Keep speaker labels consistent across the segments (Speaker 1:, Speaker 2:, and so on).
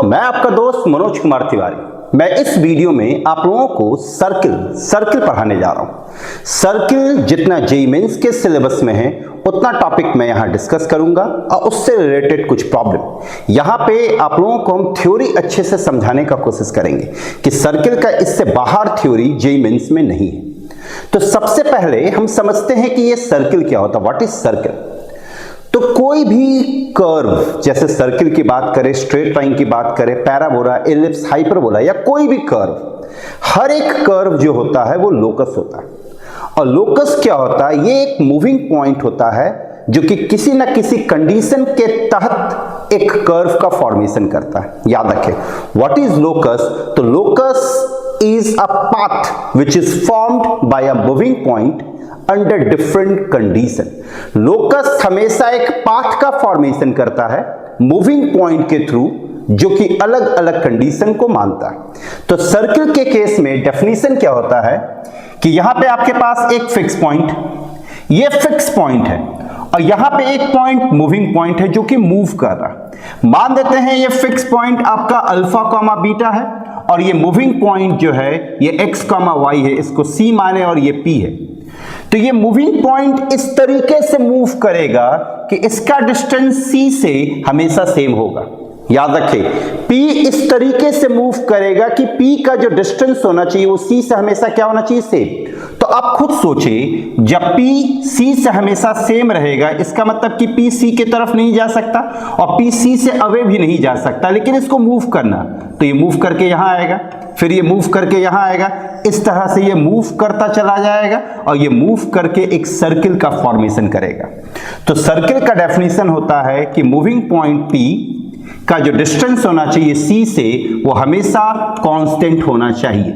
Speaker 1: मैं आपका दोस्त मनोज कुमार तिवारी। मैं इस वीडियो में आप लोगों को सर्किल पढ़ाने जा रहा हूं। सर्किल जितना जेईई मेंस के सिलेबस में है उतना टॉपिक मैं यहां डिस्कस करूंगा और उससे रिलेटेड कुछ प्रॉब्लम यहां पे आप लोगों को हम थ्योरी अच्छे से समझाने का कोशिश करेंगे कि सर्किल का इससे बाहर थ्योरी जेईई मेंस में नहीं है। तो सबसे पहले हम समझते हैं कि ये सर्किल क्या होता है, व्हाट इज सर्किल। तो कोई भी कर्व, जैसे सर्किल की बात करें, स्ट्रेट लाइन की बात करें, पैराबोला, एलिप्स, हाइपरबोला या कोई भी कर्व, हर एक कर्व जो होता है वो लोकस होता है। और लोकस क्या होता है? ये एक मूविंग पॉइंट होता है जो कि किसी ना किसी कंडीशन के तहत एक कर्व का फॉर्मेशन करता है। याद रखें, व्हाट इज लोकस? तो locus is a path which is formed by a moving point under different condition। Locus हमेशा एक पाथ का फॉर्मेशन करता है मूविंग पॉइंट के थ्रू, जो कि अलग अलग कंडीशन को मानता है। तो सर्किल के केस में डेफिनेशन क्या होता है कि यहां पे आपके पास एक फिक्स पॉइंट, ये फिक्स पॉइंट है और यहां पे एक पॉइंट मूविंग पॉइंट है जो कि मूव कर रहा है। मान देते हैं ये फिक्स पॉइंट आपका अल्फा कॉमा बीटा है और ये मूविंग पॉइंट जो है ये x कॉमा y है, इसको c माने और ये p है। तो ये मूविंग पॉइंट इस तरीके से मूव करेगा कि इसका डिस्टेंस c से हमेशा सेम होगा। याद रखें, p इस तरीके से मूव करेगा कि p का जो डिस्टेंस होना चाहिए वो c से हमेशा क्या होना चाहिए? सेम। तो आप खुद सोचें, जब p c से हमेशा सेम रहेगा इसका मतलब कि p c के तरफ नहीं जा सकता और p c से अवे भी नहीं जा सकता, लेकिन इसको मूव करना, तो ये मूव करके यहां आएगा, फिर ये मूव करके यहां आएगा, इस तरह से ये मूव करता चला जाएगा और ये मूव करके एक सर्किल का फॉर्मेशन करेगा। तो सर्किल का डेफिनेशन होता है कि मूविंग पॉइंट p का जो डिस्टेंस होना चाहिए c से वो हमेशा कांस्टेंट होना चाहिए।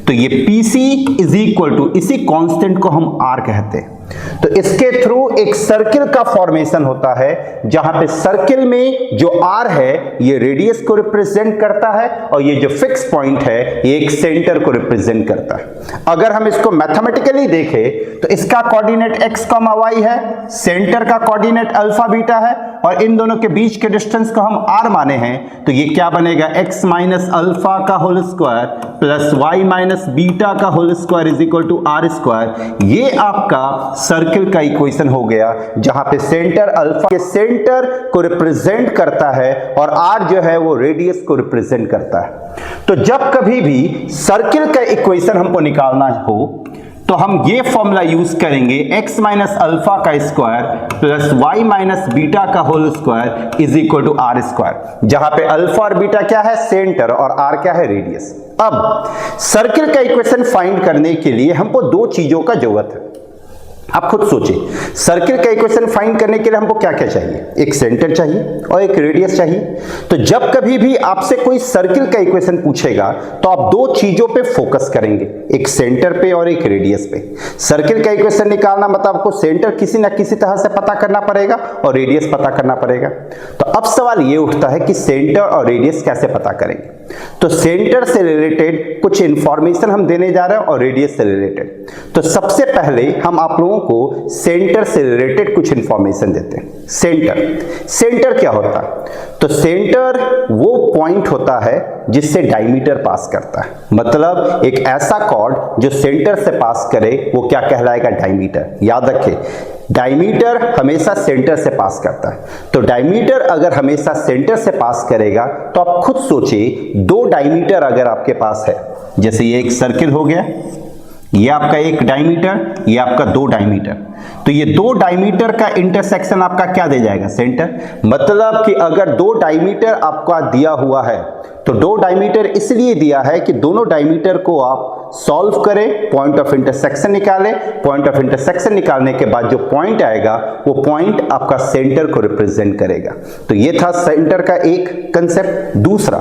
Speaker 1: तो ये pc इज इक्वल टू, इसी कांस्टेंट को हम r कहते हैं। तो इसके थ्रू एक सर्किल का फॉर्मेशन होता है जहां पे सर्किल में जो r है ये रेडियस को रिप्रेजेंट करता है और ये जो फिक्स पॉइंट है ये एक सेंटर को रिप्रेजेंट करता है। अगर हम इसको मैथमेटिकली देखें तो इसका कोऑर्डिनेट x, y है, सेंटर का कोऑर्डिनेट अल्फा बीटा है और इन दोनों के बीच के डिस्टेंस को हम r माने हैं, तो ये क्या बनेगा? x माइनस अल्फा का whole square plus y minus beta का whole square is equal to r square. ये आपका सर्किल का इक्वेशन हो गया जहां पे सेंटर अल्फा के सेंटर को रिप्रेजेंट करता है और r जो है वो रेडियस को रिप्रेजेंट करता है। तो जब कभी भी सर्किल का इक्वेशन हमको निकालना हो तो हम ये फॉर्मूला यूज करेंगे, x माइनस अल्फा का square plus y minus beta का whole square is equal to r square, जहां पे अल्फा और बीटा क्या है? सेंटर, और r क्या है? रेडियस। अब सर्किल का इक्वेशन फाइंड करने के लिए हमको दो चीजों का जरूरत है। आप खुद सोचिए, सर्किल का इक्वेशन फाइंड करने के लिए हमको क्या क्या चाहिए? एक सेंटर चाहिए और एक रेडियस चाहिए। तो जब कभी भी आपसे कोई सर्किल का इक्वेशन पूछेगा तो आप दो चीजों पे फोकस करेंगे, एक सेंटर पे और एक रेडियस पे। सर्किल का इक्वेशन निकालना मतलब आपको सेंटर किसी ना किसी तरह से पता करना पड़ेगा और रेडियस पता करना पड़ेगा। तो अब सवाल ये उठता है कि सेंटर और रेडियस कैसे पता करेंगे? तो सेंटर से रिलेटेड कुछ इंफॉर्मेशन हम देने जा रहे हैं और रेडियस से रिलेटेड। तो सबसे पहले हम आप लोगों को सेंटर से रिलेटेड कुछ इंफॉर्मेशन देते हैं। सेंटर क्या होता है? तो सेंटर वो पॉइंट होता है जिससे डायमीटर पास करता है, मतलब एक ऐसा कॉर्ड जो सेंटर से पास करे वो क्या कहलाएगा? डायमीटर। याद रखें, डायमीटर हमेशा सेंटर से पास करता है। तो डायमीटर अगर हमेशा सेंटर से पास करेगा तो आप खुद सोचिए, दो डायमीटर अगर आपके पास है, जैसे ये एक सर्किल हो गया, ये आपका एक डायमीटर, ये आपका दो डायमीटर, तो ये दो डायमीटर का इंटरसेक्शन आपका क्या दे जाएगा? सेंटर। मतलब कि अगर दो डायमीटर आपका दिया हुआ है तो दो डायमीटर इसलिए दिया है कि दोनों डायमीटर को आप सॉल्व करें, पॉइंट ऑफ इंटरसेक्शन निकालें, पॉइंट ऑफ इंटरसेक्शन निकालने के बाद जो पॉइंट आएगा वो पॉइंट आपका सेंटर को रिप्रेजेंट करेगा। तो ये था सेंटर का एक कंसेप्ट। दूसरा,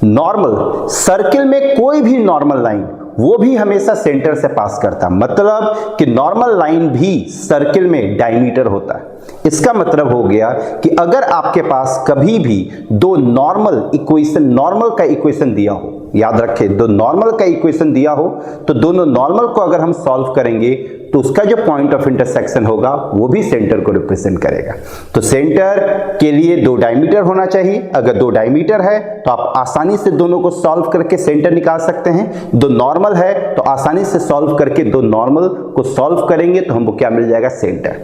Speaker 1: नॉर्मल। सर्किल में कोई भी नॉर्मल लाइन वो भी हमेशा सेंटर से पास करता है, मतलब कि नॉर्मल लाइन भी सर्किल में डायमीटर होता है। इसका मतलब हो गया कि अगर आपके पास कभी भी दो नॉर्मल इक्वेशन, नॉर्मल का इक्वेशन दिया हो, याद रखें दो नॉर्मल का इक्वेशन दिया हो, तो दोनों नॉर्मल को अगर हम सॉल्व करेंगे तो उसका जो पॉइंट ऑफ इंटरसेक्शन होगा वो भी सेंटर को रिप्रेजेंट करेगा। तो सेंटर के लिए दो डायमीटर होना चाहिए। अगर दो डायमीटर है तो आप आसानी से दोनों को सॉल्व करके सेंटर निकाल सकते हैं। दो नॉर्मल है तो आसानी से सॉल्व करके दो नॉर्मल को सॉल्व करेंगे तो हमको क्या मिल जाएगा, सेंटर।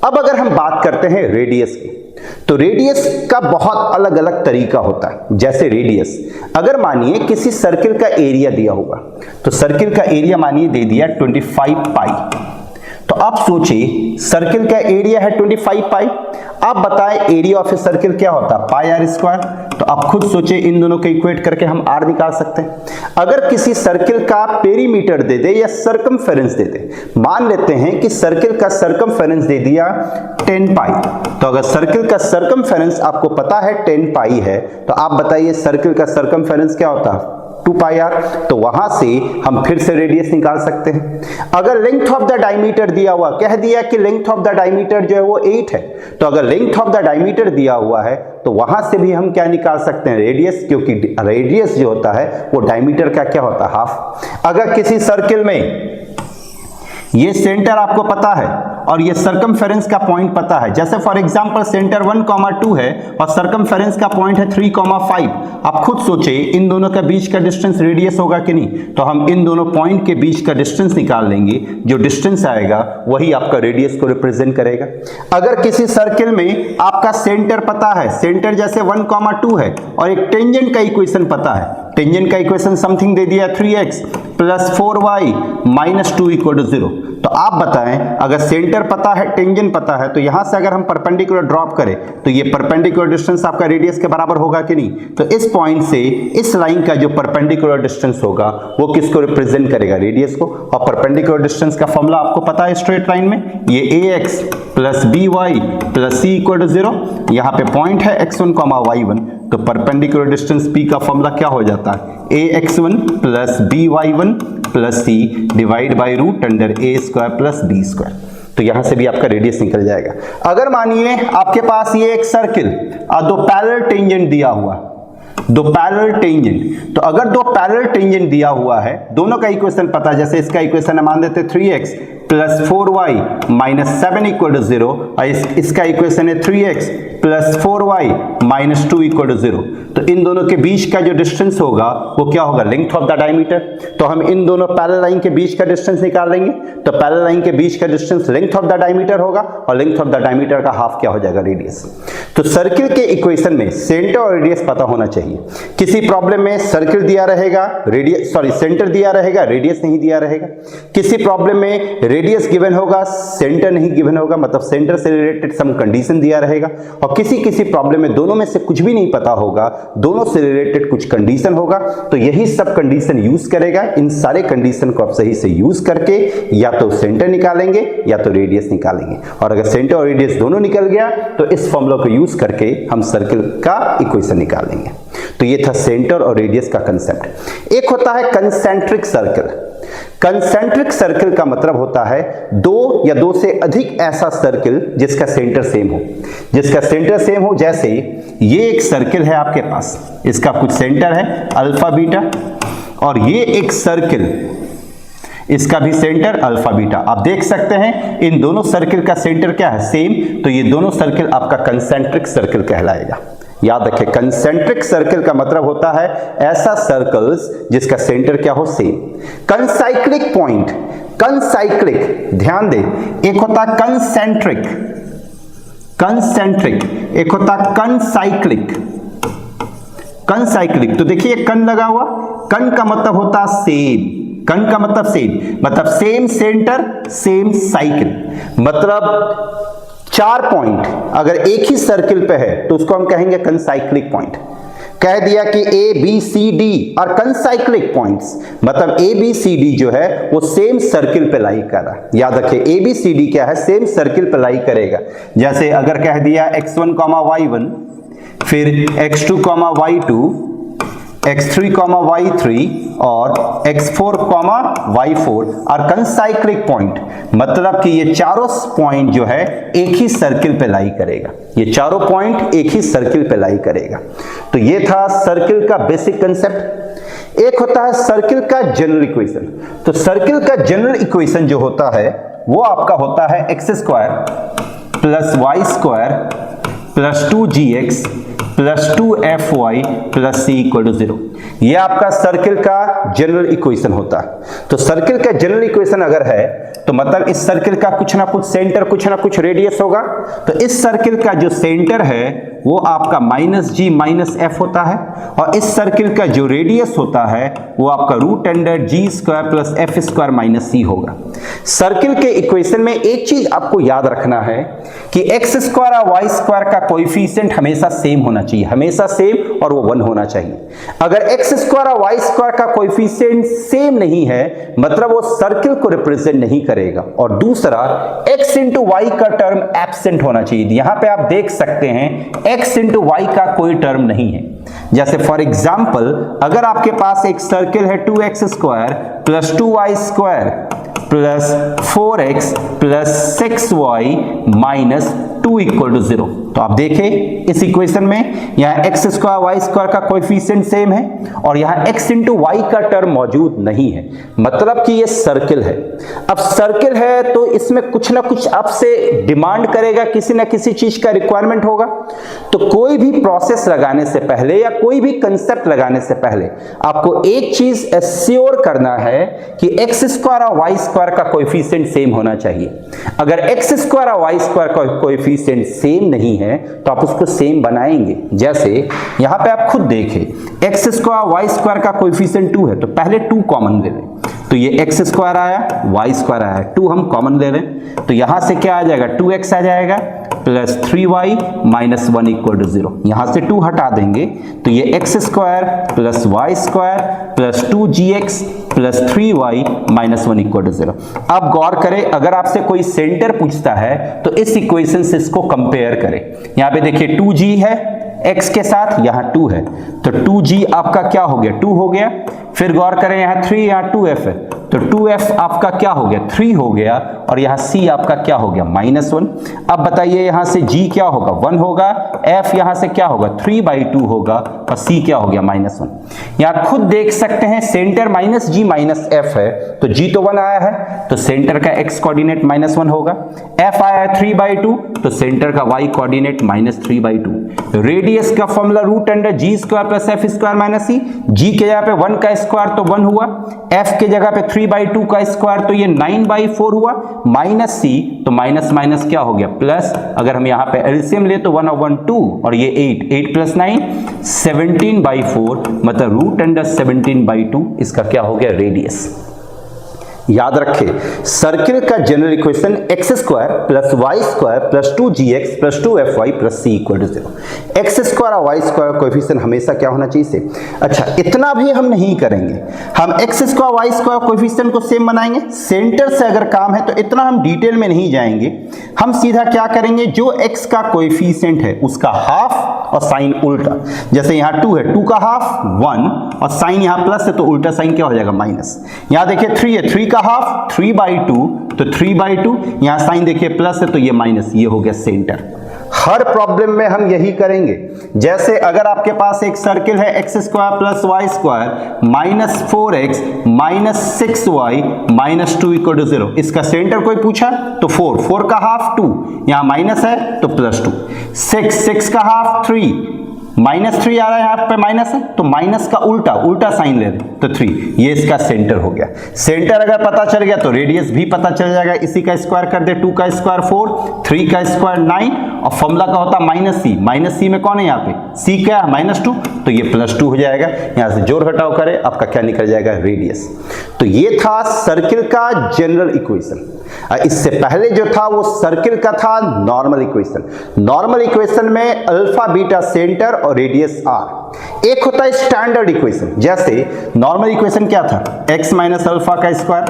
Speaker 1: अब अगर हम बात करते हैं रेडियस की, तो रेडियस का बहुत अलग अलग तरीका होता है। जैसे रेडियस, अगर मानिए किसी सर्किल का एरिया दिया होगा, तो सर्किल का एरिया मानिए दे दिया 25 पाई, तो आप सोचिए सर्किल का एरिया है 25 पाई। आप बताएं एरिया ऑफ ए सर्किल क्या होता है, पाई आर स्क्वायर। तो आप खुद सोचे, इन दोनों को इक्वेट करके हम आर निकाल सकते हैं। अगर किसी सर्किल का पेरीमीटर दे दे या सरकमफेरेंस दे दे, मान लेते हैं कि सर्किल का सरकमफेरेंस दे दिया 10 पाई, तो अगर सर्किल का सरकमफेरेंस आपको पता है 10 पाई है, तो आप बताइए सर्किल का सरकमफेरेंस क्या होता है, 2 पाई आर। तो वहां से हम फिर से रेडियस निकाल सकते हैं। अगर लेंथ ऑफ द डायमीटर दिया हुआ, कह दिया कि लेंथ ऑफ द डायमीटर जो है वो 8 है, तो अगर लेंथ ऑफ द डायमीटर दिया हुआ है तो वहां से भी हम क्या निकाल सकते हैं, रेडियस, क्योंकि रेडियस जो होता है वो डायमीटर का क्या होता है, हाफ। अगर किसी सर्किल में ये सेंटर आपको पता है और ये सरकमफेरेंस का पॉइंट पता है, जैसे फॉर एग्जांपल सेंटर 1,2 है और सरकमफेरेंस का पॉइंट है 3,5, आप खुद सोचे इन दोनों के बीच का डिस्टेंस रेडियस होगा कि नहीं, तो हम इन दोनों पॉइंट के बीच का डिस्टेंस निकाल लेंगे। जो डिस्टेंस आएगा वही आपका रेडियस को रिप्रेजेंट करेगा। अगर किसी सर्किल में आपका सेंटर पता है, सेंटर जैसे 1,2 है और एक टेंजेंट का इक्वेशन पता है, टेंजेंट का इक्वेशन समथिंग दे दिया 3x + 4y - 2 = 0, तो आप बताएं अगर सेंटर पता है, टेंजेंट पता है, तो यहां से अगर हम परपेंडिकुलर ड्रॉप करें तो ये परपेंडिकुलर डिस्टेंस आपका रेडियस के बराबर होगा कि नहीं। तो इस पॉइंट से इस लाइन का जो परपेंडिकुलर डिस्टेंस होगा वो किसको रिप्रेजेंट करेगा, रेडियस को। और परपेंडिकुलर डिस्टेंस का फॉर्मूला आपको पता है स्ट्रेट लाइन में, ये ax + by + c = 0। यहाँ पे पॉइंट है x1, y1, तो परपेंडिकुलर डिस्टेंस p का फॉर्मूला क्या हो जाता है, ax1 + by1 + c /√a² + b²। तो यहां से भी आपका रेडियस निकल जाएगा। अगर मानिए आपके पास ये एक सर्किल और दो पैरेलल टेंजेंट दिया हुआ, दो पैरेलल टेंजेंट, तो अगर दो पैरेलल टेंजेंट दिया हुआ है, दोनों का इक्वेशन पता है, जैसे इसका इक्वेशन है मान देते 3x + 4y - 7 = 0 और इसका इक्वेशन है 3x + 4y - 2 = 0। तो इन दोनों के बीच का जो डिस्टेंस होगा वो क्या होगा, लेंथ ऑफ द डायमीटर। तो हम इन दोनों पैरेलल लाइन के बीच का डिस्टेंस निकाल लेंगे, तो पैरेलल लाइन के बीच का distance length of the diameter होगा और लेंथ ऑफ द डायमीटर का हाफ क्या हो जाएगा, रेडियस। तो सर्किल के इक्वेशन में सेंटर और रेडियस पता होना चाहिए। किसी प्रॉब्लम में सर्किल दिया रहेगा, रेडियस सेंटर दिया रहेगा, रेडियस नहीं दिया रहेगा। किसी प्रॉब्लम में रेडियस गिवन होगा, सेंटर नहीं गिवन होगा, मतलब सेंटर से रिलेटेड सम कंडीशन दिया रहेगा। और किसी प्रॉब्लम में दोनों में से कुछ भी नहीं पता होगा, दोनों से रिलेटेड कुछ कंडीशन होगा, तो यही सब कंडीशन यूज करेगा। इन सारे कंडीशन को आप सही से यूज करके या तो सेंटर निकालेंगे या तो रेडियस निकालेंगे। और अगर सेंटर और रेडियस दोनों निकल गया तो इस फॉर्मूला को यूज करके हम सर्किल का इक्वेशन निकालेंगे। तो ये था सेंटर और रेडियस का कंसेप्ट। एक होता है कंसेंट्रिक सर्किल। कंसेंट्रिक सर्किल का मतलब होता है दो या दो से अधिक ऐसा सर्किल जिसका सेंटर सेम हो, जिसका सेंटर सेम हो। जैसे ये एक सर्किल है आपके पास, इसका कुछ सेंटर है अल्फा बीटा, और ये एक सर्किल, इसका भी सेंटर अल्फा बीटा। आप देख सकते हैं इन दोनों सर्किल का सेंटर क्या है, सेम, तो ये दोनों सर्किल आपका कंसेंट्रिक सर्किल कहलाएगा। याद रखें, कंसेंट्रिक सर्किल का मतलब होता है ऐसा सर्कल्स जिसका सेंटर क्या हो, सेम। कंसाइक्लिक पॉइंट, कंसाइक्लिक, ध्यान दें, एक होता है कंसेंट्रिक, कंसेंट्रिक, एक होता है कंसाइक्लिक। कंसाइक्लिक तो देखिए कन लगा हुआ, कन का मतलब होता है सेम, कन का मतलब सेम, मतलब सेम सेंटर सेम साइकिल। मतलब 4 पॉइंट अगर एक ही सर्किल पे है तो उसको हम कहेंगे कंसाइक्लिक पॉइंट। कह दिया कि ए बी सी डी और कंसाइक्लिक पॉइंट्स, मतलब ए बी सी डी जो है वो सेम सर्किल पे लाई कर रहा है। याद रखें ए बी सी डी क्या है, सेम सर्किल पे लाई करेगा। जैसे अगर कह दिया x1, y1, फिर x2, y2, x3, y3 और x4, y4 और कंसाइक्लिक पॉइंट, मतलब कि ये चारों पॉइंट जो है एक ही सर्किल पे लाई करेगा, ये चारों पॉइंट एक ही सर्किल पे लाई करेगा। तो ये था सर्किल का बेसिक कंसेप्ट। एक होता है सर्किल का जनरल इक्वेशन। तो सर्किल का जनरल इक्वेशन जो होता है वो आपका होता है x² plus y² plus 2gx plus 2fy plus c equal to 0। ये आपका सर्किल का जनरल इक्वेशन होता है। तो सर्किल का जनरल इक्वेशन अगर है तो मतलब इस सर्किल का कुछ ना कुछ सेंटर, कुछ ना कुछ रेडियस होगा। तो इस सर्किल का जो सेंटर है वो आपका -g-f होता है और इस सर्किल का जो रेडियस होता है वो आपका √g² प्लस f² - c होगा। सर्किल के इक्वेशन में एक चीज आपको याद रखना है कि x² और y² का कोएफिशिएंट हमेशा सेम होना चाहिए, हमेशा सेम, और वो 1 होना चाहिए। अगर x² और y² का कोएफिशिएंट सेम नहीं है मतलब वो सर्किल को रिप्रेजेंट नहीं करेगा। और दूसरा x इंटू y का टर्म एब्सेंट होना चाहिए। यहां पे आप देख सकते हैं x इंटू y का कोई टर्म नहीं है। जैसे फॉर एग्जाम्पल अगर आपके पास एक सर्किल है 2x² plus 2y² plus 4x plus 6y minus 2 equal to 0। तो आप देखें इस इक्वेशन में यहाँ x² y² का कोएफिशिएंट सेम है और यहाँ x इंटू y का टर्म मौजूद नहीं है, मतलब कि ये सर्किल है। अब सर्किल है तो इसमें कुछ ना कुछ आपसे डिमांड करेगा, किसी ना किसी चीज का रिक्वायरमेंट होगा। तो कोई भी प्रोसेस लगाने से पहले या कोई भी कंसेप्ट लगाने से पहले आपको एक चीज एश्योर करना है कि x² और y² का कोएफिशिएंट सेम होना चाहिए। अगर x² और y² का कोएफिशिएंट सेम नहीं है तो आप उसको सेम बनाएंगे। जैसे यहां पे आप खुद देखें x² y² का कोएफिशिएंट 2 है तो पहले 2 कॉमन ले लें, तो ये x² आया y² आया, 2 हम कॉमन ले लें तो यहां से क्या आ जाएगा 2x आ जाएगा plus 3y minus 1 equal to 0। यहां से 2 हटा देंगे तो ये x² plus y² plus 2gx plus 3y minus 1 equal to 0। अब गौर करें, अगर आपसे कोई सेंटर पूछता है तो इस इक्वेशन से इसको कंपेयर करें। यहां पे देखिए 2g है x के साथ, यहाँ 2 है तो 2g आपका क्या हो गया 2 हो गया। फिर गौर करें यहाँ 3, यहाँ 2f है तो 2f आपका क्या हो गया 3 हो गया और यहाँ c आपका क्या हो गया -1। अब बताइए यहाँ से g क्या होगा 1 होगा, f यहाँ से क्या होगा 3/2 होगा और c क्या हो गया -1। यहाँ खुद देख सकते हैं सेंटर -g-f है तो g तो 1 आया है तो सेंटर का x कोऑर्डिनेट -1 होगा, f आया 3/2 तो सेंटर का y कोऑर्डिनेट -3/2। रेडियस का formula √g² plus f² - c, g के जगह पे 1 का स्क्वायर तो 1 हुआ, f के जगह पे 3/2 का स्क्वायर तो ये 9/4 हुआ, माइनस c तो माइनस माइनस क्या हो गया प्लस। अगर हम यहाँ पे एलसीएम ले तो 1/2 और ये 8 प्लस 9 17/4 मतलब √17/2 इसका क्या हो गया रेडियस। याद रखें सर्किल का general equation x² plus y² plus 2gx plus 2fy plus c equal to 0। x² और y² कोएफिशिएंट हमेशा क्या होना चाहिए से। अच्छा इतना भी हम नहीं करेंगे, हम x² y² कोएफिशिएंट को सेम बनाएंगे। सेंटर से अगर काम है तो इतना हम डिटेल में नहीं जाएंगे, हम सीधा क्या करेंगे जो x का कोएफिशिएंट है उसका हाफ और साइन उल्टा। जैसे यहाँ 2 है 2 का हाफ 1 और साइन यहाँ प्लस है तो उल्टा साइन क्या हो जाएगा माइनस। यहाँ देखिए 3 है 3 का हाफ 3/2 तो 3/2, यहाँ साइन देखिए प्लस है तो ये माइनस, ये हो गया सेंटर। हर प्रॉब्लम में हम यही करेंगे। जैसे अगर आपके पास एक सर्किल है x² plus y² minus 4x minus 6y minus 2 equal to 0, इसका सेंटर कोई पूछा तो 4 का हाफ 2, यहाँ माइनस है तो प्लस 2, 6 का हाफ 3 -3 आ रहा है यहाँ पे माइनस है तो माइनस का उल्टा साइन ले लें तो 3, ये इसका सेंटर हो गया। सेंटर अगर पता चल गया तो रेडियस भी पता चल जाएगा। इसी का स्क्वायर कर दे 2 का स्क्वायर 4 3 का स्क्वायर 9 और फॉर्मूला का होता -c में कौन है यहाँ पे c क्या है -2 तो ये +2 हो जाएगा। यहाँ से जोड़ घटाव करें आपका क्या निकल जाएगा रेडियस। तो ये था सर्किल का जनरल इक्वेशन। इससे पहले जो था वो सर्किल का था नॉर्मल इक्वेशन। नॉर्मल इक्वेशन में अल्फा बीटा सेंटर और रेडियस r। एक होता है स्टैंडर्ड इक्वेशन। जैसे नॉर्मल इक्वेशन क्या था x माइनस अल्फा का square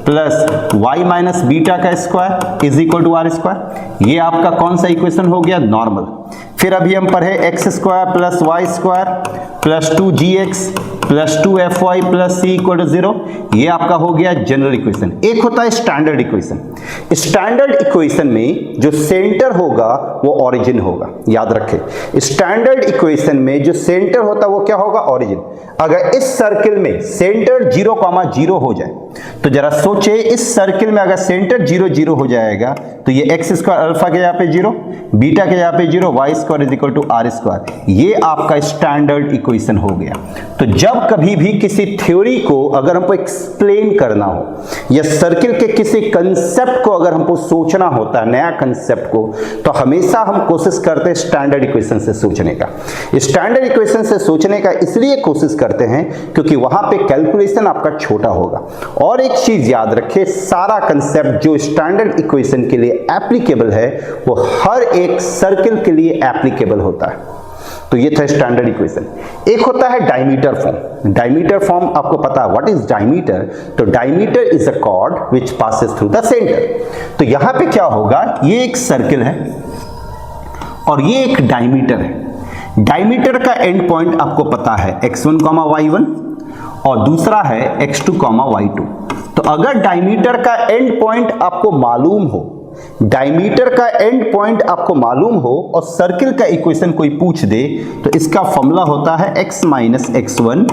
Speaker 1: plus y minus beta का square is equal to r square. ये आपका कौन सा इक्वेशन हो गया? नॉर्मल। फिर अभी हम पढ़े x square plus y square plus 2gx plus 2fy plus c equal to 0। ये आपका हो गया जनरल इक्वेशन। एक होता है स्टैंडर्ड इक्वेशन। स्टैंडर्ड इक्वेशन में जो सेंटर होगा वो ओरिजिन होगा, याद रखें। स्टैंडर्ड इक्वेशन में जो सेंटर होता है वो क्या होगा? ओरिजिन। अगर इस सर्किल में सेंटर 0,0 हो जाए तो जरा सोचे, इस सर्किल में अगर सेंटर 0, 0 हो जाएगा तो ये एक्स स्क्वायर अल्फा के यहाँ पे 0, बीटा के यहाँ पे 0, y square is equal to r square. ये आपका स्टैंडर्ड इक्वेशन हो गया। तो जब कभी भी किसी थ्योरी को अगर हमको एक्सप्लेन करना हो या सर्किल के किसी कंसेप्ट को अगर हमको सोचना होता है, नया कंसेप्ट को, तो हमेशा हम कोशिश करते हैं स्टैंडर्ड इक्वेशन से सोचने का। स्टैंडर्ड इक्वेशन से सोचने का इसलिए कोशिश करते हैं क्योंकि वहां पे कैलकुलेशन आपका छोटा होगा। और एक चीज याद रखें, सारा कंसेप्ट जो स्टैंडर्ड इक्वेशन के लिए एप्लीकेबल है वो हर एक सर्किल के लिए एप्लीकेबल होता है। तो ये था स्टैंडर्ड इक्वेशन। एक होता है डायमीटर फॉर्म। डायमीटर फॉर्म आपको पता है व्हाट इज डायमीटर? तो diameter is a cord which passes through the centre. तो यहां पे क्या होगा, ये एक सर्किल है और ये एक डायमीटर है। डायमीटर का एंड पॉइंट आपको पता है x1, y1 और दूसरा है x2, y2। तो अगर डायमीटर का एंड पॉइंट आपको मालूम हो, डायमीटर का एंड पॉइंट आपको मालूम हो और सर्किल का इक्वेशन कोई पूछ दे तो इसका फॉर्मूला होता है x minus x1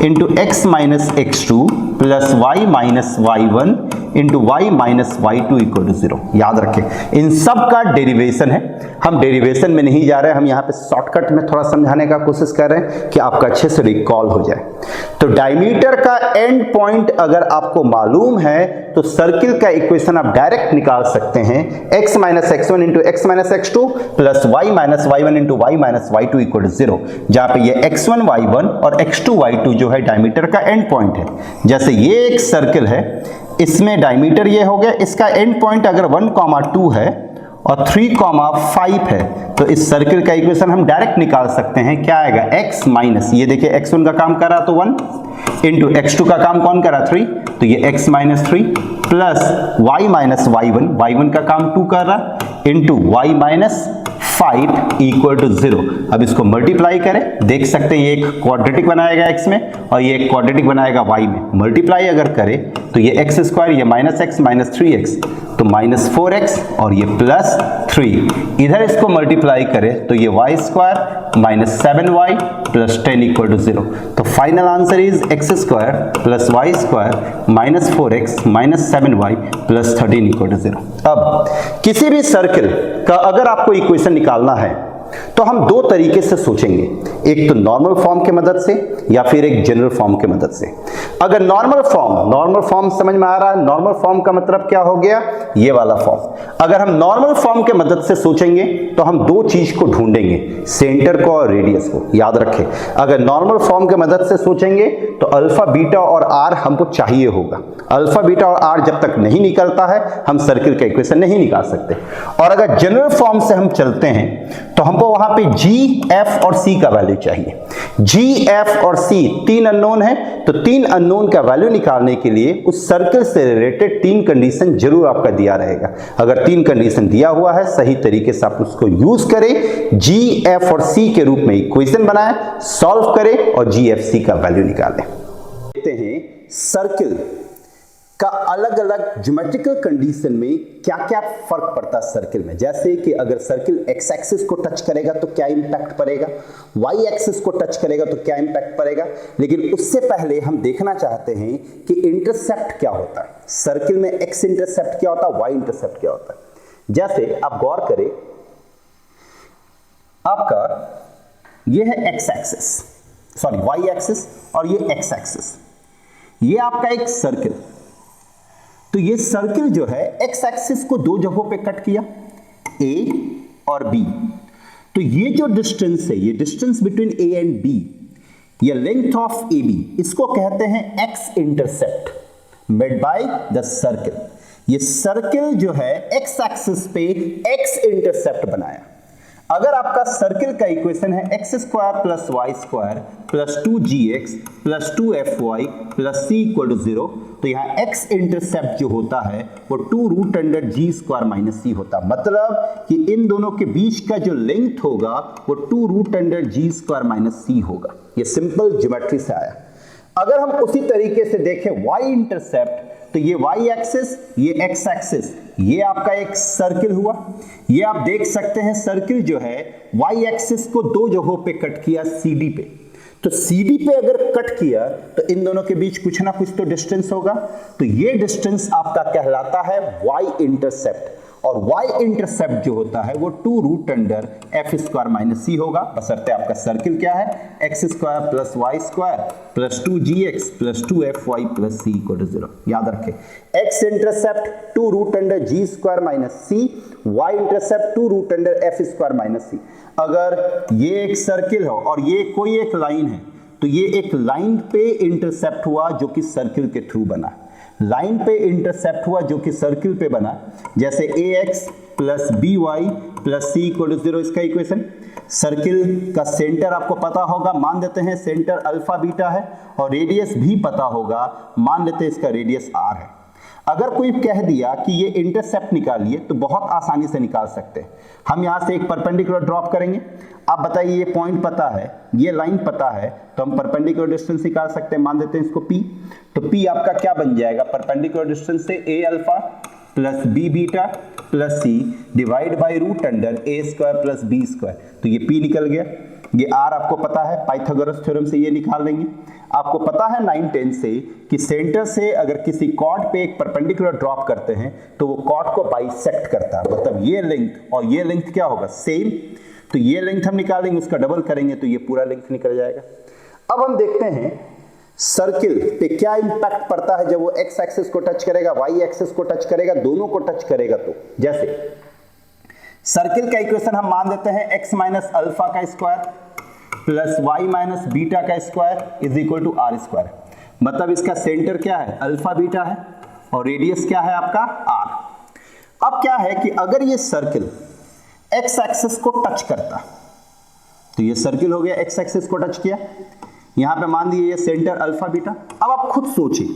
Speaker 1: into x minus x2 plus y minus y1 into y minus y2 equal to 0। याद रखें, इन सब का डेरिवेशन है। हम डेरिवेशन में नहीं जा रहे हैं, हम यहाँ पे शॉर्टकट में थोड़ा समझाने का कोशिश कर रहे हैं कि आपका अच्छे से रिकॉल हो जाए। तो डायमीटर का एंड पॉइंट अगर आपको मालूम है तो सर्किल का इक्वेशन आप डायरेक्ट निकाल सकते हैं, x minus x1 into x minus x2 plus y minus y1 into y minus y2 equal to 0, जहां पे ये x1 y1 और x2 y2 जो है डायमीटर का एंड पॉइंट है। जैसे ये एक सर्किल है, इसमें डायमीटर ये हो गया, इसका एंड पॉइंट अगर 1,2 है और 3,5 है तो इस सर्किल का इक्वेशन हम डायरेक्ट निकाल सकते हैं। क्या आएगा? x माइनस, ये देखिए x1 का काम कर रहा तो 1 इंटू x2 का काम कौन कर रहा? 3, तो ये x minus 3 plus y minus y1, y1 का काम 2 कर रहा into y minus 5 equal to 0। अब इसको मल्टीप्लाई करें, देख सकते हैं ये एक क्वाड्रेटिक बनाएगा x में और ये एक क्वाड्रेटिक बनाएगा y में। मल्टीप्लाई अगर करें तो ये x स्क्वायर, ये माइनस x माइनस 3x तो माइनस 4x और ये प्लस 3। इधर इसको मल्टीप्लाई करें तो ये y square minus 7y plus 10 equal to 0। तो final answer is x square plus y square minus 4x minus 7y plus 13 equal to 0। अब किसी भी सर्किल का अगर आपको इक्वेशन निकालना है तो हम दो तरीके से सोचेंगे, एक तो नॉर्मल फॉर्म के मदद से या फिर एक जनरल फॉर्म के मदद से। अगर नॉर्मल फॉर्म समझ में आ रहा है, नॉर्मल फॉर्म का मतलब क्या हो गया? ये वाला फॉर्म। अगर हम नॉर्मल फॉर्म के मदद से सोचेंगे तो हम दो चीज को ढूंढेंगे, सेंटर को और रेडियस को। याद रखें, अगर नॉर्मल फॉर्म के मदद से सोचेंगे तो अल्फा, बीटा और आर हमको चाहिए होगा। अल्फा, बीटा और आर जब तक नहीं निकलता है हम सर्किल का इक्वेशन नहीं निकाल सकते। और अगर जनरल फॉर्म से हम चलते हैं तो हमको वहां पे G, F और C का वैल्यू चाहिए। G, F और C तीन अननोन है, तो तीन अननोन का वैल्यू निकालने के लिए उस सर्किल से रिलेटेड तीन कंडीशन जरूर आपका दिया रहेगा। अगर तीन कंडीशन दिया हुआ है, सही तरीके से आप उसको यूज करें, G, F और C के रूप में इक्वेशन बनाएं, सॉल्व करें और G, F, C का वैल्यू निकालें। देखते हैं सर्किल का अलग अलग ज्योमेट्रिकल कंडीशन में क्या क्या फर्क पड़ता है सर्किल में। जैसे कि अगर सर्किल एक्स एक्सिस को टच करेगा तो क्या इंपैक्ट पड़ेगा, वाई एक्सिस को टच करेगा तो क्या इंपैक्ट पड़ेगा। लेकिन उससे पहले हम देखना चाहते हैं कि इंटरसेप्ट क्या होता है सर्किल में, एक्स इंटरसेप्ट क्या होता है, वाई इंटरसेप्ट क्या होता है। जैसे आप गौर करें, आपका ये है x axis, sorry y axis और ये एक्स एक्सिस, ये आपका एक सर्किल। तो ये सर्किल जो है एक्स एक्सिस को दो जगहों पे कट किया, ए और बी। तो ये जो डिस्टेंस है, ये distance between A and B, ये लेंथ ऑफ ए बी, इसको कहते हैं x intercept made by the circle. ये सर्किल जो है एक्स एक्सिस पे एक्स इंटरसेप्ट बनाया। अगर आपका सर्किल का इक्वेशन है x square plus y square plus 2gx plus 2fy plus c equal to 0, तो यहाँ x इंटरसेप्ट जो होता है वो 2 root under g square minus सी होता है। मतलब कि इन दोनों के बीच का जो लेंथ होगा वो 2 root under g square minus c होगा। ये सिंपल ज्योमेट्री से आया। अगर हम उसी तरीके से देखें y इंटरसेप्ट, तो ये y एक्सिस, ये x एक्सिस, ये आपका एक सर्किल हुआ। ये आप देख सकते हैं सर्किल जो है y एक्सिस को दो जगहों पे कट किया, CD पे। तो CD पे अगर कट किया तो इन दोनों के बीच कुछ ना कुछ तो डिस्टेंस होगा, तो ये डिस्टेंस आपका कहलाता है y इंटरसेप्ट। और y इंटरसेप्ट जो होता है वो 2 root under f square minus c होगा, बशर्ते आपका सर्किल क्या है x square plus y square plus 2gx plus 2fy plus c equal to 0। याद रखें, x intercept 2 root under g square minus c, y intercept 2 root under f square minus c. अगर ये एक सर्किल हो और ये कोई एक लाइन है, तो ये एक लाइन पे इंटरसेप्ट हुआ जो कि सर्किल के थ्रू बना, लाइन पे इंटरसेप्ट हुआ जो कि सर्किल पे बना, जैसे ax plus by plus c equal to 0 इसका इक्वेशन। सर्किल का सेंटर आपको पता होगा, मान देते हैं सेंटर अल्फा बीटा है, और रेडियस भी पता होगा, मान लेते हैं इसका रेडियस r है। अगर कोई कह दिया कि ये इंटरसेप्ट निकालिए तो बहुत आसानी से निकाल सकते हैं। हम यहाँ से एक परपेंडिकुलर ड्रॉप करेंगे। आप बताइए, ये पॉइंट पता है, ये लाइन पता है, तो हम परपेंडिकुलर डिस्टेंस निकाल सकते हैं। मान देते हैं इसको p, तो p आपका क्या बन जाएगा परपेंडिकुलर डिस्टेंस से a alpha plus b beta plus c divide by root under a square plus b square. तो ये p निकल गया। ये r आपको पता है, पाइथागोरस थ्योरम से ये निकाल लेंगे। आपको पता है 9-10 से कि सेंटर से अगर किसी कॉर्ड पे एक परपेंडिकुलर ड्रॉप करते हैं तो वो कॉर्ड को बाइसेक्ट करता है, मतलब ये लेंथ और ये लेंथ क्या होगा सेम। तो ये लेंथ हम निकालेंगे, उसका डबल करेंगे तो ये पूरा लेंथ निकल जाएगा। अब हम देखते हैं सर्किल पे क्या इंपैक्ट पड़ता है जब वो x एक्सिस को टच करेगा, y एक्सिस को टच करेगा, दोनों को टच करेगा। तो जैसे सर्किल का इक्वेशन हम मान देते हैं x माइनस अल्फा का square plus y minus beta का square is equal to r square. मतलब इसका सेंटर क्या है अल्फा बीटा है और रेडियस क्या है आपका r। अब क्या है कि अगर ये सर्किल x एक्सिस को टच करता, तो ये सर्किल हो गया x एक्सिस को टच किया, यहां पे मान दिए ये सेंटर अल्फा बीटा। अब आप खुद सोचिए,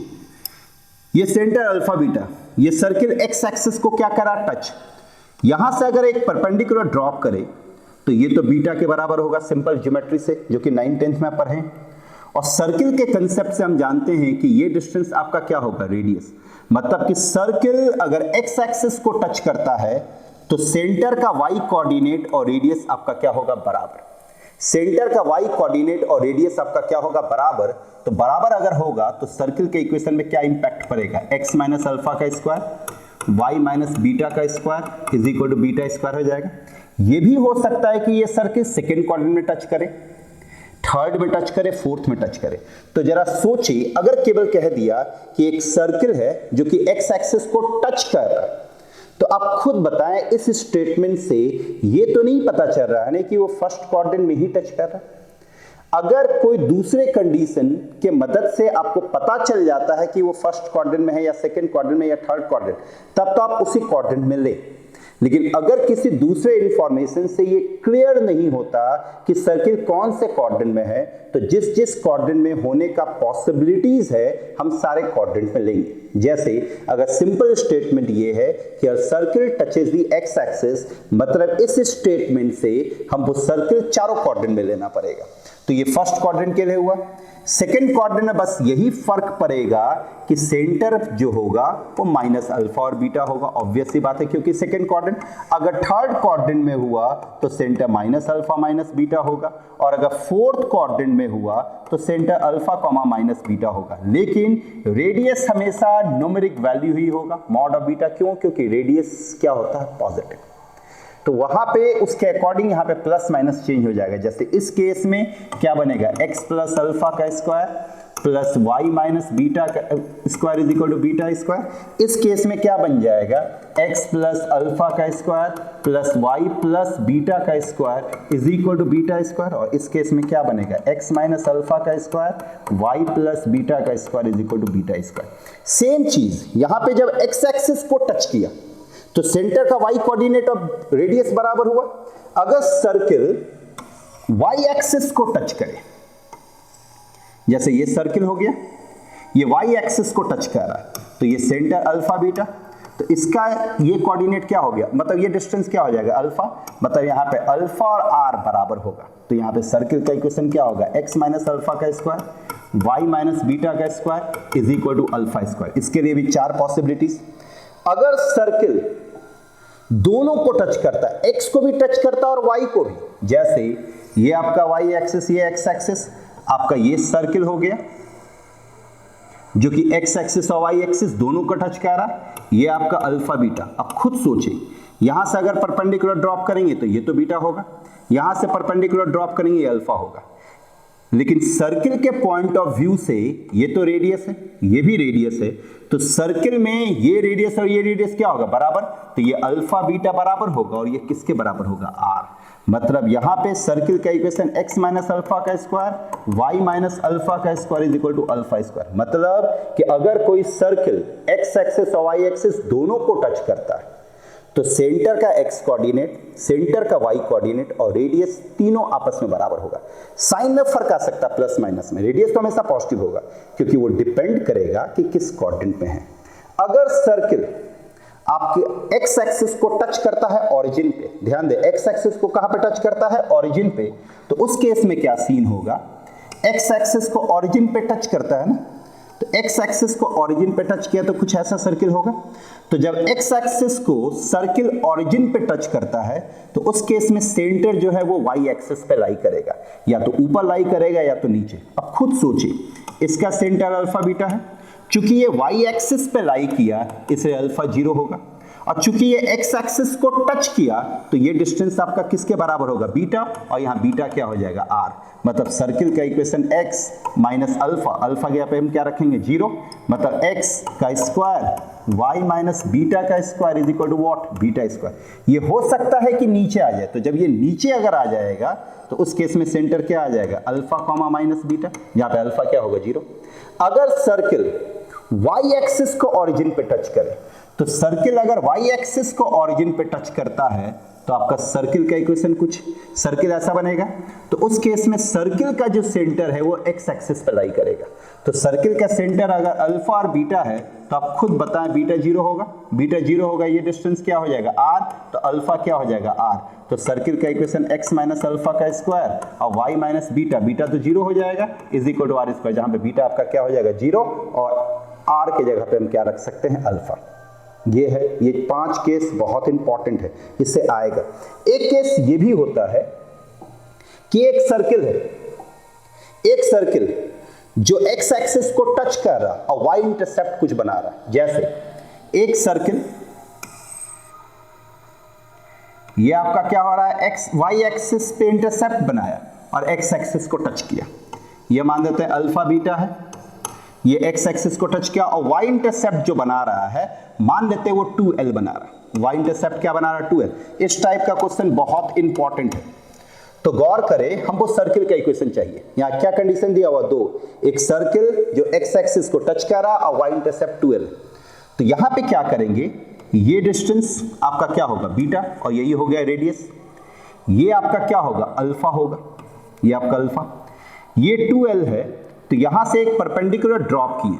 Speaker 1: ये सेंटर अल्फा बीटा, ये सर्किल x एक्सिस को क्या करा टच, यहां से अगर एक परपेंडिकुलर ड्रॉप करे तो ये तो बीटा के बराबर होगा सिंपल ज्योमेट्री से, जो कि 9-10 में पढ़े। और सर्किल के कंसेप्ट से हम जानते हैं कि ये डिस्टेंस आपका क्या होगा रेडियस। मतलब कि सर्किल अगर x एक्सिस को टच करता है तो सेंटर का y कोऑर्डिनेट और रेडियस आपका क्या होगा बराबर। सेंटर का y कोऑर्डिनेट और रेडियस आपका क्या होगा बराबर। तो बराबर अगर होगा तो सर्किल के इक्वेशन में क्या इंपैक्ट पड़ेगा, x माइनस अल्फा का स्क्वायर y माइनस बीटा का square is equal to beta square हो जाएगा। ये भी हो सकता है कि ये सर्किल सेकेंड क्वाड्रेंट में टच करे, थर्ड में टच करे, फोर्थ में टच करे। तो जरा सोचिए, अगर केवल कह दिया कि एक सर्किल है जो कि x एक्सिस को टच कर रहा है, तो आप खुद बताएं इस स्टेटमेंट से ये तो नहीं पता चल रहा है ना कि वो फर्स्ट क्वाड्रेंट में ही टच कर रहा है। अगर कोई दूसरे कंडीशन के मदद से आपको पता चल जाता है कि वो फर्स्ट क्वाड्रेंट में है या सेकंड क्वाड्रेंट में या थर्ड क्वाड्रेंट, तब तो आप उसी क्वाड्रेंट में ले। लेकिन अगर किसी दूसरे इंफॉर्मेशन से ये क्लियर नहीं होता कि सर्किल कौन से क्वाड्रेंट में है, तो जिस जिस क्वाड्रेंट में होने का पॉसिबिलिटीज है हम सारे क्वाड्रेंट में लेंगे। जैसे अगर सिंपल स्टेटमेंट ये है कि circle touches the x axis, मतलब इस स्टेटमेंट से हम वो सर्किल चारों क्वाड्रेंट में लेना पड़ेगा। तो ये फर्स्ट क्वाड्रेंट के लिए हुआ। सेकेंड क्वाड्रेंट में बस यही फर्क पड़ेगा कि सेंटर जो होगा वो माइनस अल्फा और बीटा होगा, ऑब्वियस सी बात है क्योंकि सेकेंड क्वाड्रेंट। अगर थर्ड क्वाड्रेंट में हुआ तो centre minus alpha minus beta होगा, और अगर फोर्थ क्वाड्रेंट में हुआ तो centre alpha comma minus beta होगा। लेकिन रेडियस हमेशा न्यूमेरिक वैल्यू ही होगा मॉड ऑफ बीटा। क्यों? क्योंकि रेडियस क्या होता है पॉजिटिव, तो वहां पे उसके अकॉर्डिंग यहाँ पे प्लस माइनस चेंज हो जाएगा। जैसे इस केस में क्या बनेगा, x प्लस अल्फा का square plus y minus beta का square is equal to beta square. इस केस में क्या बन जाएगा, x प्लस अल्फा का square plus y plus beta का square is equal to beta square. और इस केस में क्या बनेगा, x माइनस अल्फा का स्क्वायर y प्लस बीटा का square is equal to beta square. Same चीज यहाँ पे जब x एक्सिस को टच किया तो सेंटर का y कोऑर्डिनेट और रेडियस बराबर हुआ। अगर सर्किल y एक्सिस को टच करे, जैसे ये सर्किल हो गया, ये y एक्सिस को टच कर रहा है, तो ये सेंटर अल्फा बीटा, तो इसका ये कोऑर्डिनेट क्या हो गया, मतलब ये डिस्टेंस क्या हो जाएगा अल्फा, मतलब यहाँ पे अल्फा और r बराबर होगा। तो यहाँ पे सर्किल का इक्वेशन क्या होगा, x माइनस अल्फा का स्क्वायर y माइनस बीटा का square is equal to alpha square. इसके लिए भी चार पॉसिबिलिटीज। अगर सर्किल दोनों को टच करता है, x को भी टच करता है और y को भी, जैसे ये आपका y एक्सिस, ये x एक्सिस, आपका ये सर्किल हो गया जो कि x एक्सिस और y एक्सिस दोनों को टच कर रहा है, ये आपका अल्फा बीटा। अब खुद सोचिए, यहां से अगर परपेंडिकुलर ड्रॉप करेंगे तो ये तो बीटा होगा, यहां से परपेंडिकुलर ड्रॉप करेंगे ये अल्फा होगा। लेकिन सर्किल के पॉइंट ऑफ व्यू से ये तो रेडियस है, ये भी रेडियस है, तो सर्किल में ये रेडियस और ये रेडियस क्या होगा, बराबर, तो ये अल्फा बीटा बराबर होगा और ये किसके बराबर होगा, r। मतलब यहां पे सर्किल का इक्वेशन x माइनस अल्फा का स्क्वायर y माइनस अल्फा का square is equal to alpha square. मतलब कि अगर कोई सर्किल x एक्सिस और y एक्सिस दोनों को टच करता है तो सेंटर का x कोऑर्डिनेट, सेंटर का y कोऑर्डिनेट और रेडियस तीनों आपस में बराबर होगा। साइन में फर्क आ सकता है प्लस माइनस में, रेडियस तो हमेशा पॉजिटिव होगा क्योंकि वो डिपेंड करेगा कि किस कोऑर्डिनेट में है। अगर सर्किल आपके x एक्सिस को टच करता है ओरिजिन पे, ध्यान दे x एक्सिस को कहां पे टच करता है, ओरिजिन पे, तो उस केस में क्या सीन होगा, x एक्सिस को ओरिजिन पे टच करता है ना, तो x एक्सिस को ओरिजिन पे टच किया तो कुछ ऐसा सर्किल होगा। तो जब x एक्सिस को सर्किल ओरिजिन पे टच करता है तो उस केस में सेंटर जो है वो y एक्सिस पे लाई करेगा, या तो ऊपर लाई करेगा या तो नीचे। अब खुद सोचिए, इसका सेंटर अल्फा बीटा है, चूंकि ये y एक्सिस पे लाई किया इसलिए अल्फा 0 होगा, और चूंकि ये x एक्सिस को टच किया तो ये डिस्टेंस आपका किसके बराबर होगा, बीटा, और यहाँ बीटा क्या हो जाएगा, r। मतलब सर्किल का equation x minus alpha, alpha के यहाँ पे हम क्या रखेंगे 0, मतलब x का स्क्वायर y माइनस बीटा का square is equal to what, beta square. ये हो सकता है कि नीचे आ जाए, तो जब ये नीचे अगर आ जाएगा तो उस केस में सेंटर क्या आ जाएगा, अल्फा कॉमा माइनस बीटा, जहाँ पे अल्फा क्या होगा 0। अगर सर्किल y एक्सिस को ओरिजिन पे टच करे, तो सर्किल अगर y एक्सिस को ओरिजिन पे टच करता है तो आपका सर्किल का इक्वेशन कुछ सर्किल ऐसा बनेगा। तो उस केस में सर्किल का जो सेंटर है वो x एक्सिस पे लाई करेगा। तो सर्किल का सेंटर अगर अल्फा और बीटा है तो आप खुद बताएं बीटा 0 होगा, बीटा 0 होगा, ये डिस्टेंस क्या हो जाएगा r, तो अल्फा क्या हो जाएगा r। तो सर्किल का इक्वेशन x माइनस अल्फा का स्क्वायर और y माइनस बीटा, बीटा तो 0 हो जाएगा, is equal to r square, जहां पे बीटा आपका क्या हो जाएगा 0 और r के जगह पे हम क्या रख सकते हैं, अल्फा। ये है, ये 5 केस बहुत इंपॉर्टेंट है, इससे आएगा। एक केस ये भी होता है कि एक सर्किल है, एक सर्किल जो x एक्सिस को टच कर रहा और y इंटरसेप्ट कुछ बना रहा है। जैसे एक सर्किल, ये आपका क्या हो रहा है, y एक्सिस पे इंटरसेप्ट बनाया और x एक्सिस को टच किया, ये मान देते हैं अल्फा बीटा है, ये x एक्सिस को टच किया और y इंटरसेप्ट जो बना रहा है मान लेते हैं वो 2l बना रहा है, y इंटरसेप्ट क्या बना रहा है 2l। इस टाइप का क्वेश्चन बहुत इंपॉर्टेंट है, तो गौर करें, हमको सर्किल का इक्वेशन चाहिए। यहाँ क्या कंडीशन दिया हुआ, 2, एक सर्किल जो x एक्सिस को टच कर रहा और y इंटरसेप्ट 2l। तो यहाँ पे क्या करेंगे, ये डिस्टेंस आपका क्या होगा, बीटा, और यही हो गया रेडियस, ये आपका क्या होगा, अल्फा होगा, ये आपका अल्फा, ये 2l है। तो यहां से एक परपेंडिकुलर ड्रॉप किए,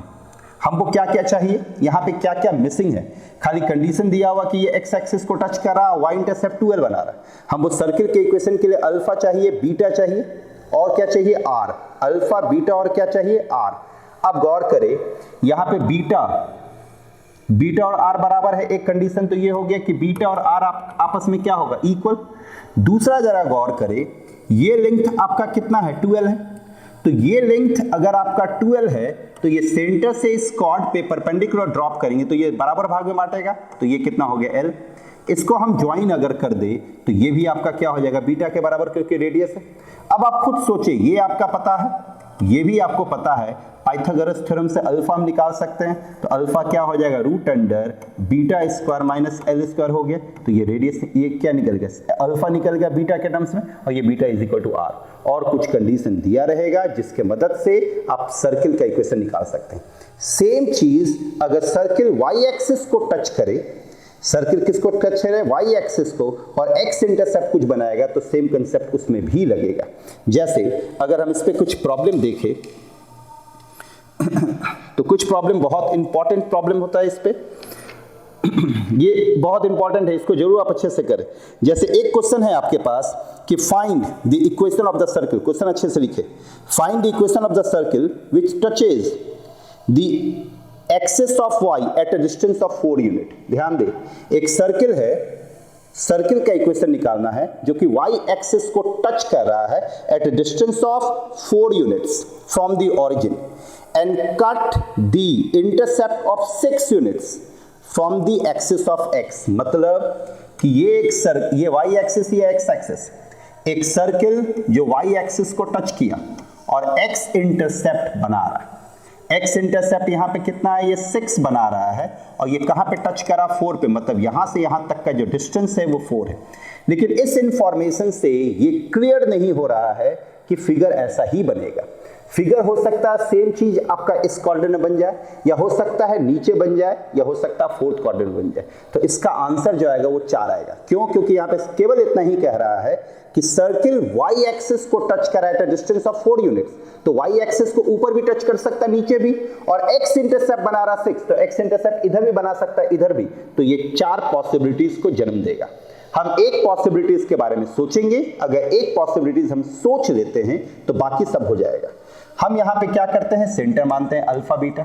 Speaker 1: हमको क्या क्या चाहिए, यहां पे क्या क्या मिसिंग है, खाली कंडीशन दिया हुआ कि ये x एक्सिस को टच कर रहा, y इंटरसेप्ट 2l बना रहा है। हमको सर्किल के इक्वेशन के लिए अल्फा चाहिए, बीटा चाहिए और क्या चाहिए, r, अल्फा बीटा और क्या चाहिए, r। अब गौर करें, यहां पे बीटा और r बराबर है, एक कंडीशन तो ये हो गया कि बीटा और r आपस में क्या होगा, इक्वल। दूसरा जरा गौर करें, ये लेंथ आपका कितना है, 2l है, तो ये लेंथ अगर आपका 2l है तो ये सेंटर से इस कॉर्ड पे परपेंडिकुलर ड्रॉप करेंगे तो ये बराबर भाग में बांटेगा, तो ये कितना हो गया l। इसको हम ज्वाइन अगर कर दे तो ये भी आपका क्या हो जाएगा, बीटा के बराबर, क्योंकि रेडियस है। अब आप खुद सोचिए, ये आपका पता है, ये भी आपको पता है, पाइथागोरस थ्योरम से अल्फा हम निकाल सकते हैं, तो अल्फा क्या हो जाएगा, root under beta square minus L square हो गया। तो ये रेडियस, ये क्या निकल गया, अल्फा निकल गया बीटा के टर्म्स में, और ये beta is equal to r. और कुछ कंडीशन दिया रहेगा जिसके मदद से आप सर्किल का इक्वेशन निकाल सकते हैं। सेम चीज अगर सर्किल y एक्सिस को टच करे, सर्किल किसको टच करे, वाई एक्सिस को, और एक्स इंटरसेप्ट कुछ बनाएगा तो सेम कंसेप्ट उसमें भी लगेगा। जैसे अगर हम इस पे कुछ प्रॉब्लम देखें तो कुछ प्रॉब्लम बहुत इंपॉर्टेंट प्रॉब्लम होता है इस पे, ये बहुत इंपॉर्टेंट है, इसको जरूर आप अच्छे से करें। जैसे एक क्वेश्चन है आपके पास कि find the equation of the circle, question अच्छे से लिखे, find the equation of the circle which touches the axis of y at a distance of 4 unit. ध्यान दे, एक सर्किल है, सर्किल का इक्वेशन निकालना है जो कि y एक्सिस को टच कर रहा है at a distance of 4 units from the origin and cut the intercept of 6 units from the axis of x। मतलब कि ये y एक्सिस, ये x एक्सिस, एक सर्किल जो y एक्सिस को टच किया और x इंटरसेप्ट बना रहा है। x इंटरसेप्ट यहाँ पे कितना है, ये 6 बना रहा है, और ये कहाँ पे टच करा, 4 पे, मतलब यहाँ से यहाँ तक का जो डिस्टेंस है वो 4 है। लेकिन इस इंफॉर्मेशन से ये क्लियर नहीं हो रहा है कि फिगर ऐसा ही बनेगा। फिगर हो सकता है सेम चीज आपका इस क्वाड्रेंट में बन जाए, या हो सकता है नीचे बन जाए, या हो सकता है फोर्थ क्वाड्रेंट बन जाए। तो इसका आंसर जो आएगा वो 4 आएगा। क्यों? क्योंकि यहाँ पे केवल इतना ही कह रहा है कि सर्किल y एक्सिस को टच कर रहा है at a distance of 4 units, तो y एक्सिस को ऊपर भी टच कर सकता है, नीचे भी, और x इंटरसेप्ट बना रहा 6, तो x इंटरसेप्ट इधर भी बना सकता है, इधर भी। तो ये 4 पॉसिबिलिटीज को जन्म देगा। हम एक पॉसिबिलिटीज के बारे में सोचेंगे, अगर एक पॉसिबिलिटीज हम सोच लेते हैं तो बाकी सब हो जाएगा। हम यहाँ पे क्या करते हैं, सेंटर मानते हैं अल्फा बीटा।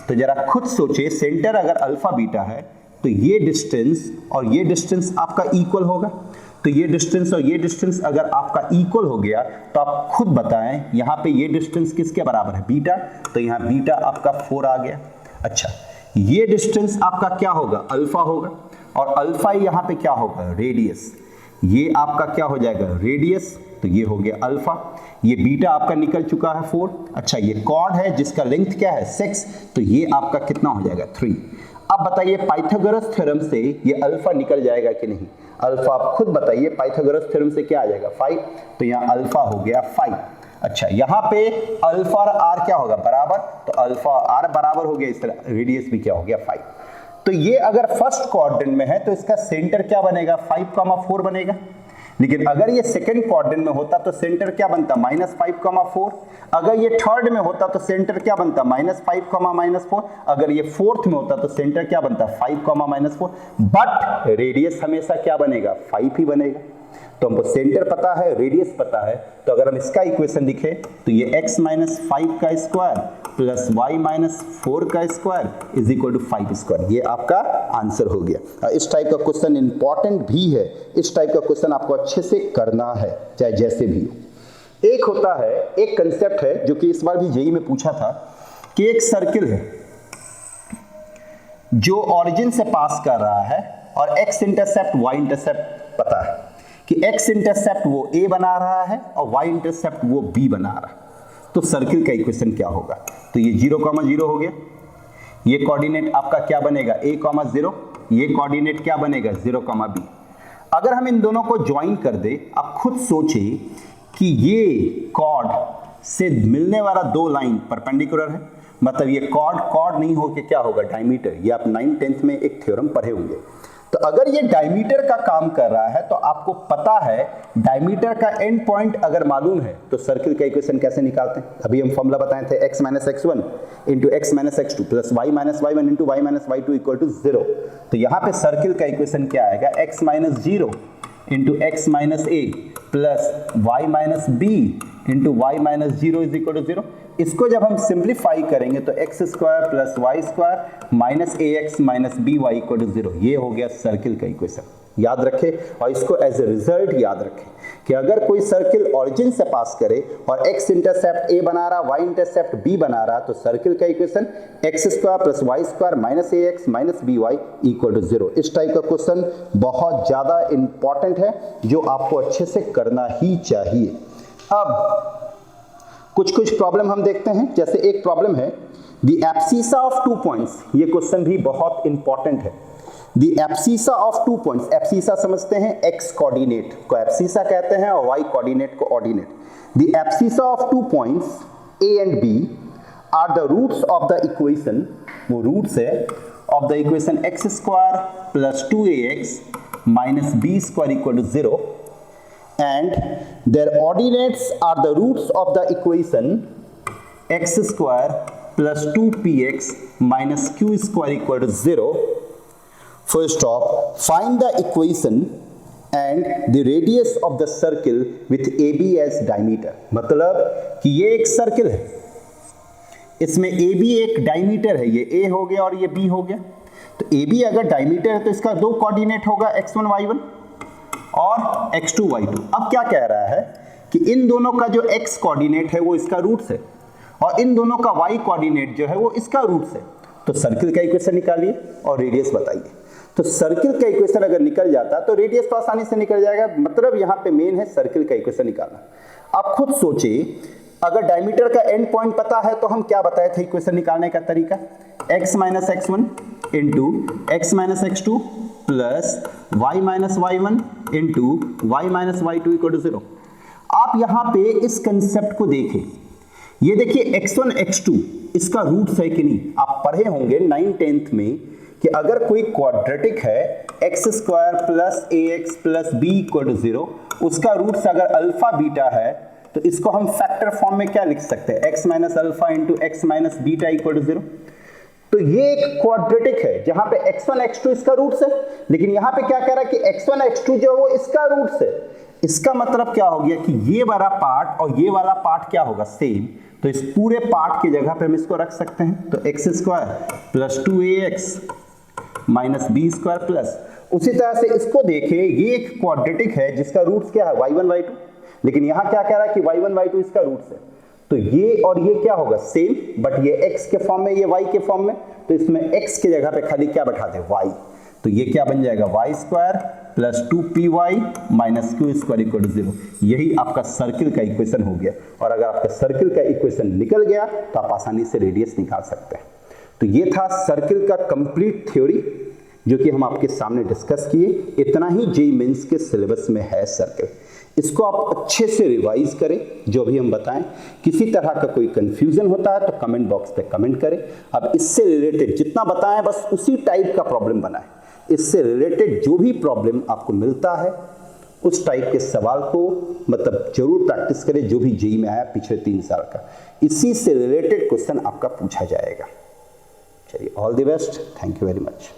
Speaker 1: तो जरा खुद सोचिए, सेंटर अगर अल्फा बीटा है तो ये डिस्टेंस और ये डिस्टेंस आपका इक्वल होगा। तो ये डिस्टेंस और ये डिस्टेंस अगर आपका इक्वल हो गया तो आप खुद बताएं यहाँ पे ये डिस्टेंस किसके बराबर है, बीटा। तो यहाँ बीटा आपका 4 आ गया। अच्छा, ये डिस्टेंस आपका क्या होगा, अल्फा होगा, और अल्फा यहाँ पे क्या होगा, रेडियस। ये आपका क्या हो जाएगा, रेडियस, तो ये हो गया अल्फा। ये बीटा आपका निकल चुका है 4। अच्छा, ये कॉर्ड है जिसका लेंथ क्या है 6, तो ये आपका कितना हो जाएगा 3। अब बताइए पाइथागोरस थ्योरम से ये अल्फा निकल जाएगा कि नहीं, अल्फा आप खुद बताइए, पाइथागोरस थ्योरम से क्या आ जाएगा 5, तो यहाँ अल्फा हो गया 5। अच्छा, यहाँ पे अल्फा और आर क्या होगा, बराबर, तो अल्फा आर बराबर हो गया, इस तरह रेडियस भी क्या हो गया 5। तो ये अगर फर्स्ट क्वाड्रेंट में है तो इसका सेंटर क्या बनेगा, 5,4 बनेगा। लेकिन अगर ये सेकंड क्वाड्रेंट में होता तो सेंटर क्या बनता, -5,4। अगर ये थर्ड में होता तो सेंटर क्या बनता, -5,-4। अगर ये फोर्थ में होता तो सेंटर क्या बनता, 5,-4। बट रेडियस हमेशा क्या बनेगा, 5 ही बनेगा। तो हमको सेंटर पता है, रेडियस पता है, तो अगर हम इसका इक्वेशन लिखें तो ये x-5 का स्क्वायर प्लस y-4 का square is equal to 5 square. ये आपका आंसर हो गया। इस टाइप का क्वेश्चन इंपॉर्टेंट भी है, इस टाइप का क्वेश्चन आपको अच्छे से करना है, चाहे जैसे भी हो। एक होता है, एक कंसेप्ट है जो कि इस बार भी जेईई में पूछा था, कि एक सर्किल है जो ओरिजिन से पास कर रहा है और x इंटरसेप्ट y इंटरसेप्ट पता है कि x इंटरसेप्ट वो a बना रहा है और y इंटरसेप्ट वो b बना रहा है। तो सर्किल का इक्वेशन क्या होगा, तो ये 0,0 हो गया, ये कोऑर्डिनेट आपका क्या बनेगा a,0, ये कोऑर्डिनेट क्या बनेगा 0,b। अगर हम इन दोनों को ज्वाइन कर दे, आप खुद सोचिए कि ये कॉर्ड से मिलने वाला 2 लाइन परपेंडिकुलर है, मतलब ये कॉर्ड नहीं हो के क्या होगा, डायमीटर। ये आप 9th-10th में एक थ्योरम पढ़े होंगे। तो अगर ये डायमीटर का काम कर रहा है तो आपको पता है डायमीटर का एंड पॉइंट अगर मालूम है तो सर्किल का इक्वेशन कैसे निकालते हैं। अभी हम फॉर्मूला बताए थे x-x1 into x-x2 plus y-y1 into y-y2 equal to 0। तो यहाँ पे सर्किल का इक्वेशन क्या आएगा, x-0 into x-a plus y-b into y-0 is equal to 0। इसको जब हम सिंप्लीफाई करेंगे तो x square plus y square minus ax minus by equal to 0। ये हो गया सर्किल का इक्वेशन। याद रखें और इसको एज ए रिजल्ट याद रखें कि अगर कोई सर्किल ओरिजिन से पास करे और x इंटरसेप्ट a बना रहा, y इंटरसेप्ट b बना रहा, तो सर्किल का equation x square plus y square minus ax minus by equal to 0। इस टाइप का क्वेश्चन बहुत ज्यादा इंपॉर्टेंट है जो आपको अच्छे से करना ही चाहिए। अब कुछ प्रॉब्लम हम देखते हैं। जैसे एक प्रॉब्लम है द एब्सिसा ऑफ 2 पॉइंट्स, ये क्वेश्चन भी बहुत इंपॉर्टेंट है। The abscissa of 2 points, abscissa समझते हैं x कोऑर्डिनेट को एब्सिसा कहते हैं और y कोऑर्डिनेट को ordinate. The abscissa of 2 points a and b are the roots of the equation, वो रूट्स है of the equation x square plus 2ax minus b square equal to 0 and their ordinates are the roots of the equation x square plus 2px minus q square equal to 0. Full stop. Find the equation and the radius of the circle with AB as diameter. मतलब कि ये एक circle है, इसमें AB एक diameter है, ये A हो गया और ये B हो गया। तो AB अगर डायमीटर है तो इसका दो कोऑर्डिनेट होगा x1 y1 और x2 y2। अब क्या कह रहा है कि इन दोनों का जो x कोऑर्डिनेट है वो इसका रूट्स है और इन दोनों का y कोऑर्डिनेट जो है वो इसका रूट्स है। तो सर्किल का इक्वेशन निकालिए और रेडियस बताइए। तो सर्किल का इक्वेशन अगर निकल जाता तो रेडियस तो आसानी से निकल जाएगा। मतलब यहाँ पे मेन है सर्किल का इक्वेशन निकालना। अब खुद सोचिए, अगर डायमीटर का एंड पॉइंट पता है तो हम क्या बताए थे इक्वेशन निकालने का तरीका, x minus x1 into x minus x2 plus y minus y1 into y minus y2 equal to 0। आप यहाँ पे इस कंसेप्ट को देखें, ये देखिए x1 x2 इसका रूट्स है कि नहीं। आप पढ़े होंगे 9th-10th में कि अगर कोई क्वाड्रेटिक है x square plus ax plus b equal to 0, उसका रूट्स अगर अल्फा बीटा है तो इसको हम फैक्टर फॉर्म में क्या लिख सकते हैं, x minus alpha into x minus beta equal to 0। तो ये एक क्वाड्रेटिक है जहां पे x1 x2 इसका रूट्स है, लेकिन यहां पे क्या कह रहा है कि x1 x2 जो है वो इसका रूट्स है। इसका मतलब क्या हो गया कि ये वाला पार्ट और ये वाला पार्ट क्या होगा, सेम। तो इस पूरे पार्ट की जगह पे हम इसको रख सकते हैं। तो x square plus 2ax minus b square plus, उसी तरह से इसको देखिए, ये एक क्वाड्रेटिक है जिसका रूट्स क्या है y1 y2, लेकिन यहां क्या कह रहा है कि y1 y2 इसका रूट्स है। तो ये और ये क्या होगा, सेम, बट ये x के फॉर्म में, ये y के फॉर्म में। तो इसमें x की जगह पे खाली क्या बैठा दे, y। तो ये क्या बन जाएगा, y square plus 2py minus q square equal to 0। यही आपका सर्किल का इक्वेशन हो गया। और अगर आपका सर्किल का इक्वेशन निकल गया तो आप आसानी से रेडियस निकाल सकते हैं। तो ये था सर्किल का कंप्लीट थ्योरी जो कि हम आपके सामने डिस्कस किए। इतना ही जेईई मेंस के सिलेबस में है सर्किल। इसको आप अच्छे से रिवाइज करें जो भी हम बताएं। किसी तरह का कोई कंफ्यूजन होता है तो कमेंट बॉक्स पे कमेंट करें। अब इससे रिलेटेड जितना बताएं बस उसी टाइप का प्रॉब्लम बनाएं। इससे रिलेटेड जो भी प्रॉब्लम आपको मिलता है उस टाइप के सवाल को मतलब जरूर प्रैक्टिस करें, जो भी जेईई में आया पिछले 3 साल का, इसी से रिलेटेड क्वेश्चन आपका पूछा जाएगा। चलिए, all the best, thank you very much.